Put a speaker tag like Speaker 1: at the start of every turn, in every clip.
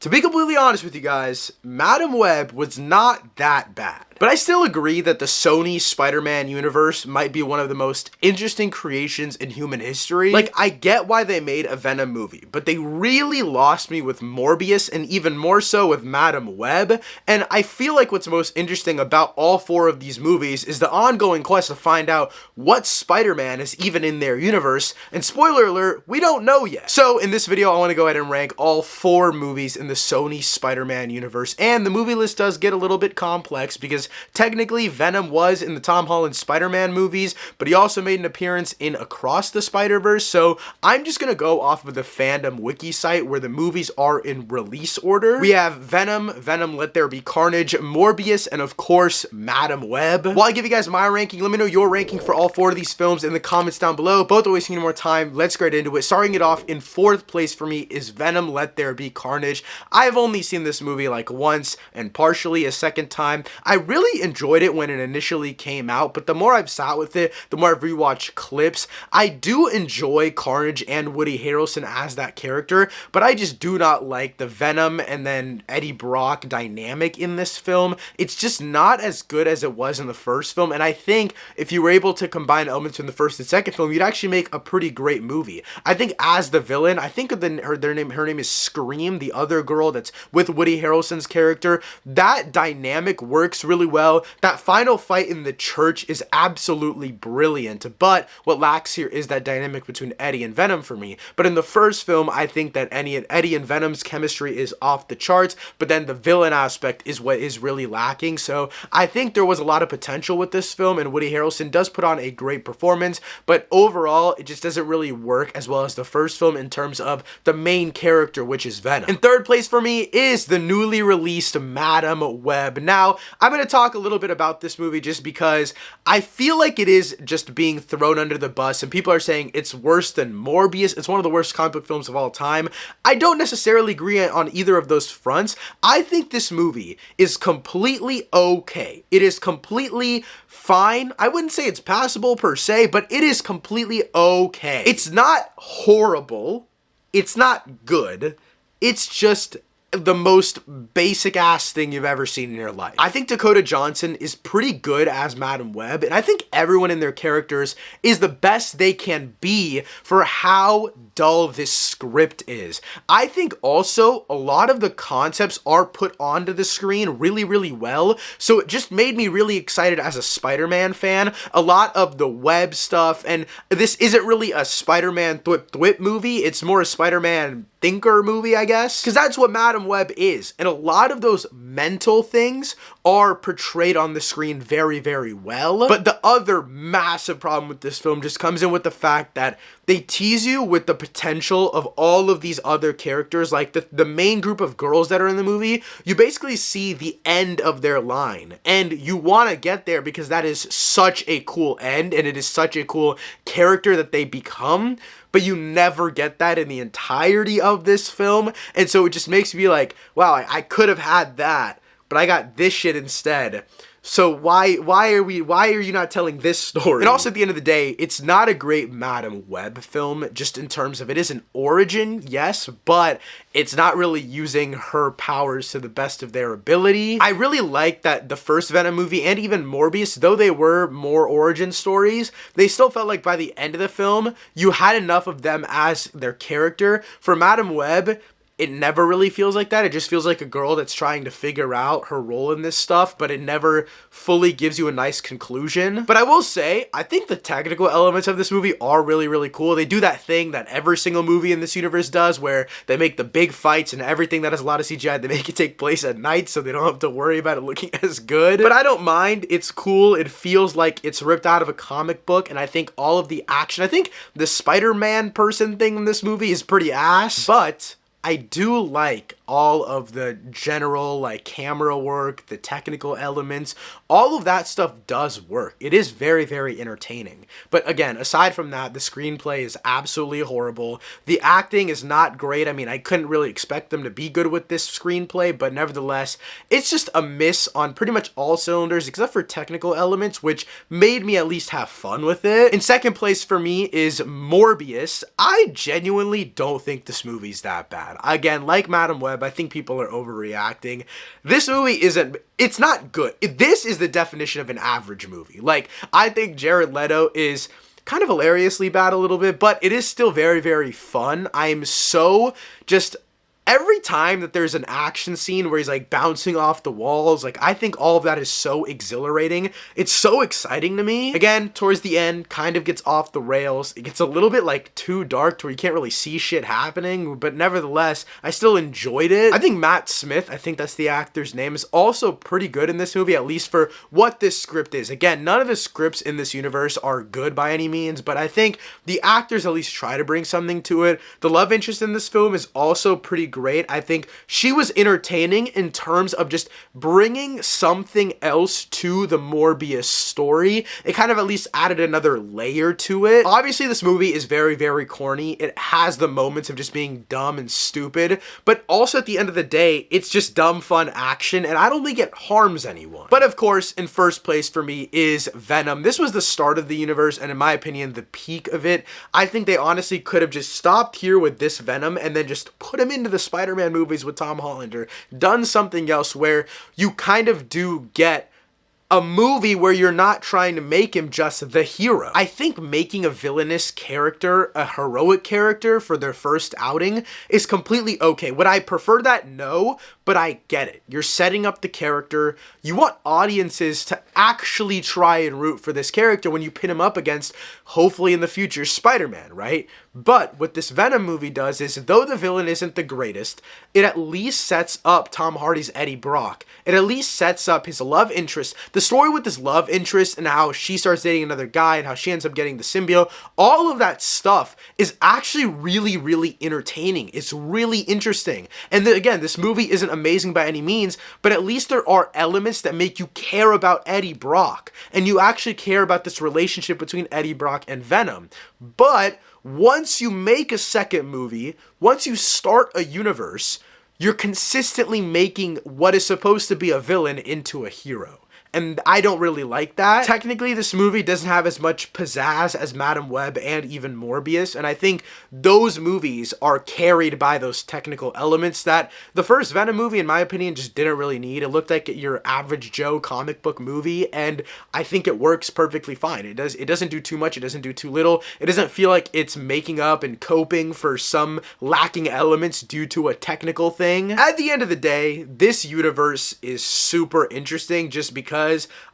Speaker 1: To be completely honest with you guys, Madam Web was not that bad. But I still agree that the Sony Spiderman Universe might be one of the most interesting creations in human history. Like, I get why they made a Venom movie, but they really lost me with Morbius and even more so with Madam Web. And I feel like what's most interesting about all four of these movies is the ongoing quest to find out what Spider-Man is even in their universe. And spoiler alert, we don't know yet. So in this video, I want to go ahead and rank all four movies in the Sony Spider-Man universe. And the movie list does get a little bit complex because technically Venom was in the Tom Holland Spider-Man movies, but he also made an appearance in Across the Spider-Verse. So I'm just going to go off of the fandom wiki site where the movies are in release order. We have Venom, Venom Let There Be Carnage, Morbius, and of course, Madam Web. While I give you guys my ranking, let me know your ranking for all four of these films in the comments down below. Both are wasting any more time. Let's get into it. Starting it off in fourth place for me is Venom Let There Be Carnage. I've only seen this movie like once and partially a second time. I really enjoyed it when it initially came out, but the more I've sat with it, the more I've rewatched clips. I do enjoy Carnage and Woody Harrelson as that character, but I just do not like the Venom and then Eddie Brock dynamic in this film. It's just not as good as it was in the first film, and I think if you were able to combine elements from the first and second film, you'd actually make a pretty great movie. I think as the villain, I think her name is Scream, the other girl that's with Woody Harrelson's character. That dynamic works really well. That final fight in the church is absolutely brilliant, but what lacks here is that dynamic between Eddie and Venom for me. But in the first film, I think that Eddie and Venom's chemistry is off the charts, but then the villain aspect is what is really lacking. So I think there was a lot of potential with this film, and Woody Harrelson does put on a great performance, but overall, it just doesn't really work as well as the first film in terms of the main character, which is Venom. In third place for me is the newly released Madam Web. Now, I'm going to talk a little bit about this movie just because I feel like it is just being thrown under the bus, and people are saying it's worse than Morbius. It's one of the worst comic book films of all time. I don't necessarily agree on either of those fronts. I think this movie is completely okay. It is completely fine. I wouldn't say it's passable per se, but it is completely okay. It's not horrible. It's not good. It's just the most basic ass thing you've ever seen in your life. I think Dakota Johnson is pretty good as Madam Web, and I think everyone in their characters is the best they can be for how dull this script is. I think also a lot of the concepts are put onto the screen really, really well, so it just made me really excited as a Spider-Man fan. A lot of the web stuff, and this isn't really a Spider-Man thwip movie, it's more a Spider-Man thinker movie, I guess, because that's what Madam Web is, and a lot of those mental things are portrayed on the screen very, very well. But the other massive problem with this film just comes in with the fact that they tease you with the potential of all of these other characters, like the main group of girls that are in the movie. You basically see the end of their line, and you want to get there because that is such a cool end, and it is such a cool character that they become, but you never get that in the entirety of this film, and so it just makes me like, wow, I could have had that, but I got this shit instead. So why are you not telling this story? And also at the end of the day, it's not a great Madam Web film, just in terms of it is an origin, yes, but it's not really using her powers to the best of their ability. I really like that the first Venom movie and even Morbius, though they were more origin stories, they still felt like by the end of the film, you had enough of them as their character. For Madam Web, it never really feels like that. It just feels like a girl that's trying to figure out her role in this stuff, but it never fully gives you a nice conclusion. But I will say, I think the technical elements of this movie are really, really cool. They do that thing that every single movie in this universe does, where they make the big fights and everything that has a lot of CGI, they make it take place at night so they don't have to worry about it looking as good. But I don't mind. It's cool. It feels like it's ripped out of a comic book, and I think all of the action, I think the Spider-Man person thing in this movie is pretty ass, but I do like all of the general like camera work, the technical elements, all of that stuff does work. It is very, very entertaining. But again, aside from that, the screenplay is absolutely horrible. The acting is not great. I mean, I couldn't really expect them to be good with this screenplay, but nevertheless, it's just a miss on pretty much all cylinders except for technical elements, which made me at least have fun with it. In second place for me is Morbius. I genuinely don't think this movie's that bad. bad. Again, like Madam Web, I think people are overreacting. This movie it's not good. This is the definition of an average movie. Like, I think Jared Leto is kind of hilariously bad a little bit, but it is still very, very fun. I am so just... Every time that there's an action scene where he's like bouncing off the walls, like I think all of that is so exhilarating. It's so exciting to me. Again, towards the end, kind of gets off the rails. It gets a little bit like too dark to where you can't really see shit happening, but nevertheless, I still enjoyed it. I think Matt Smith, I think that's the actor's name, is also pretty good in this movie, at least for what this script is. Again, none of the scripts in this universe are good by any means, but I think the actors at least try to bring something to it. The love interest in this film is also pretty great. I think she was entertaining in terms of just bringing something else to the Morbius story. It kind of at least added another layer to it. Obviously, this movie is very, very corny. It has the moments of just being dumb and stupid, but also at the end of the day, it's just dumb, fun action, and I don't think it harms anyone. But of course, in first place for me is Venom. This was the start of the universe, and in my opinion, the peak of it. I think they honestly could have just stopped here with this Venom and then just put him into the Spider-Man movies with Tom Holland, or done something else where you kind of do get a movie where you're not trying to make him just the hero. I think making a villainous character a heroic character for their first outing is completely okay. Would I prefer that? No, but I get it. You're setting up the character. You want audiences to actually try and root for this character when you pin him up against, hopefully in the future, Spider-Man, right? But what this Venom movie does is, though the villain isn't the greatest, it at least sets up Tom Hardy's Eddie Brock. It at least sets up his love interest. The story with his love interest and how she starts dating another guy and how she ends up getting the symbiote, all of that stuff is actually really, really entertaining. It's really interesting. And again, this movie isn't amazing by any means, but at least there are elements that make you care about Eddie Brock. And you actually care about this relationship between Eddie Brock and Venom. But once you make a second movie, once you start a universe, you're consistently making what is supposed to be a villain into a hero. And I don't really like that. Technically, this movie doesn't have as much pizzazz as Madam Web and even Morbius, and I think those movies are carried by those technical elements that the first Venom movie, in my opinion, just didn't really need. It looked like your average Joe comic book movie, and I think it works perfectly fine. It doesn't do too much, it doesn't do too little. It doesn't feel like it's making up and coping for some lacking elements due to a technical thing. At the end of the day, this universe is super interesting just because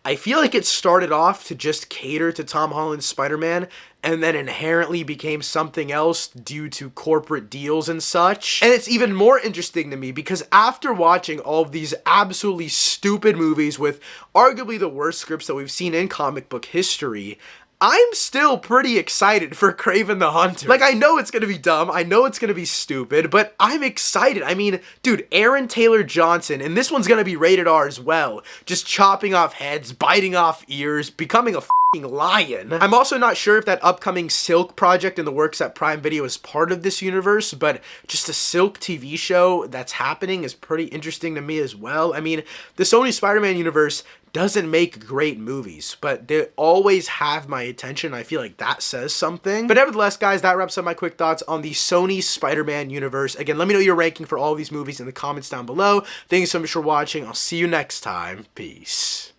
Speaker 1: I feel like it started off to just cater to Tom Holland's Spider-Man and then inherently became something else due to corporate deals and such. And it's even more interesting to me because after watching all of these absolutely stupid movies with arguably the worst scripts that we've seen in comic book history, I'm still pretty excited for Kraven the Hunter. Like, I know it's gonna be dumb, I know it's gonna be stupid, but I'm excited. I mean, dude, Aaron Taylor Johnson, and this one's gonna be rated R as well, just chopping off heads, biting off ears, becoming a lion. I'm also not sure if that upcoming Silk project in the works at Prime Video is part of this universe, but just a Silk TV show that's happening is pretty interesting to me as well. I mean, the Sony Spiderman Universe doesn't make great movies, but they always have my attention. I feel like that says something. But nevertheless, guys, that wraps up my quick thoughts on the Sony Spider-Man universe. Again, let me know your ranking for all of these movies in the comments down below. Thank you so much for watching. I'll see you next time. Peace.